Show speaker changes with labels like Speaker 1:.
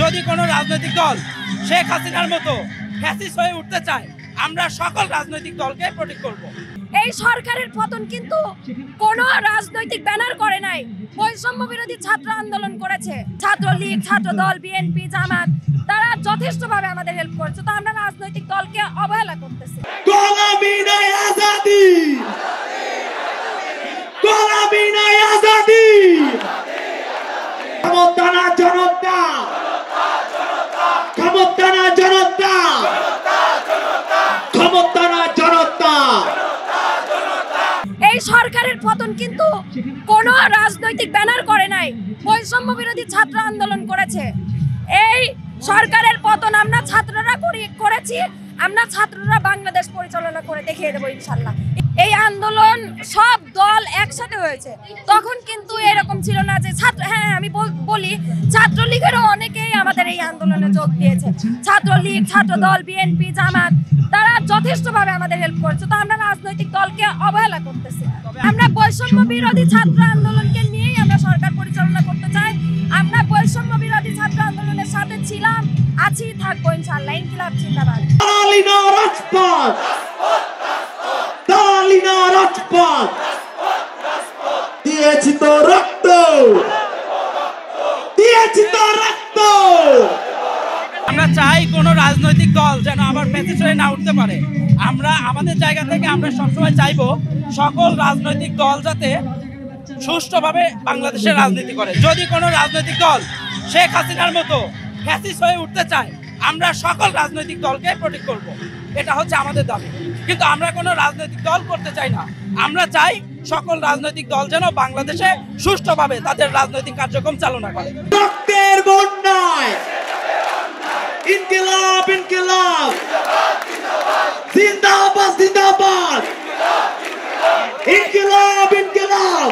Speaker 1: যদি কোনো রাজনৈতিক দল শেখ হাসিনার মতো ফ্যাসিস্ট হয়ে উঠতে চায়, আমরা সকল রাজনৈতিক দলকে প্রোটেক্ট করব।
Speaker 2: এই সরকারের পতন কিন্তু কোনো রাজনৈতিক ব্যানার করে নাই, বৈষম্য বিরোধী ছাত্র আন্দোলন করেছে। ছাত্রলীগ, ছাত্র দল, বিএনপি, জামাত তারা যথেষ্টভাবে আমাদের হেল্প করেছে। তো আমরা রাজনৈতিক দলকে অবহেলা করতেছি।
Speaker 3: গোলামি নাই আজাদি, গোলামি নাই আজাদি। ক্ষমতা না জনতা, ক্ষমতা না জনতা, ক্ষমতা না জনতা।
Speaker 2: এই সরকারের পতন কিন্তু কোনো রাজনৈতিক ব্যানার করে নাই, বৈষম্য বিরোধী ছাত্র আন্দোলন করেছে। এই সরকারের পতন আমরা ছাত্ররা করেছি। আমরা ছাত্ররা বাংলাদেশ পরিচালনা করে দেখিয়ে দেবো ইনশাল্লাহ। এই আন্দোলন সব দল একসাথে হয়েছে, তখন কিন্তু এরকম ছিল না যে আমি বলি ছাত্রলীগেরও অনেকেই আমাদের এই আন্দোলনে যোগ দিয়েছে। ছাত্রলীগ, ছাত্র দল, বিএনপি, জামাত তারা যথেষ্টভাবে আমাদের হেল্প করেছে। তো আমরা রাজনৈতিক দলকে অবহেলা করতেছি। আমরা বৈষম্য বিরোধী ছাত্র আন্দোলনকে নিয়েই আমরা সরকার পরিচালনা করতে চাই। আমরা বৈষম্য বিরোধী ছাত্র আন্দোলনের সাথে ছিলাম, আছি, থাকবো ইনশাআল্লাহ। ইনকিলাব জিন্দাবাদ।
Speaker 3: দালালিনা রাজপথ, দালালিনা রাজপথ, দিয়েছি তো রক্ত, দিয়েছি তো রক্ত।
Speaker 1: আমরা চাই কোনো রাজনৈতিক দল যেন আবার ফ্যাসিস্ট হয়ে না উঠতে পারে। আমরা আমাদের জায়গা থেকে আমরা সবসময় চাইবো সকল রাজনৈতিক দল যাতে সুষ্ঠুভাবে বাংলাদেশের রাজনীতি করে। যদি কোনো রাজনৈতিক দল শেখ হাসিনার মতো ফ্যাসিস্ট হয়ে উঠতে চায়, আমরা সকল রাজনৈতিক দলকে প্রোটেক্ট করব। এটা হচ্ছে আমাদের দাবি। কিন্তু আমরা কোনো রাজনৈতিক দল করতে চাই না। আমরা চাই সকল রাজনৈতিক দল যেন বাংলাদেশে সুষ্ঠুভাবে তাদের রাজনৈতিক কার্যক্রম চালনা করে।
Speaker 3: রক্তের বন্যায় ইনকিলাব, ইনকিলাব জিন্দাবাদ, জিন্দাবাদ, ইনকিলাব, ইনকিলাব।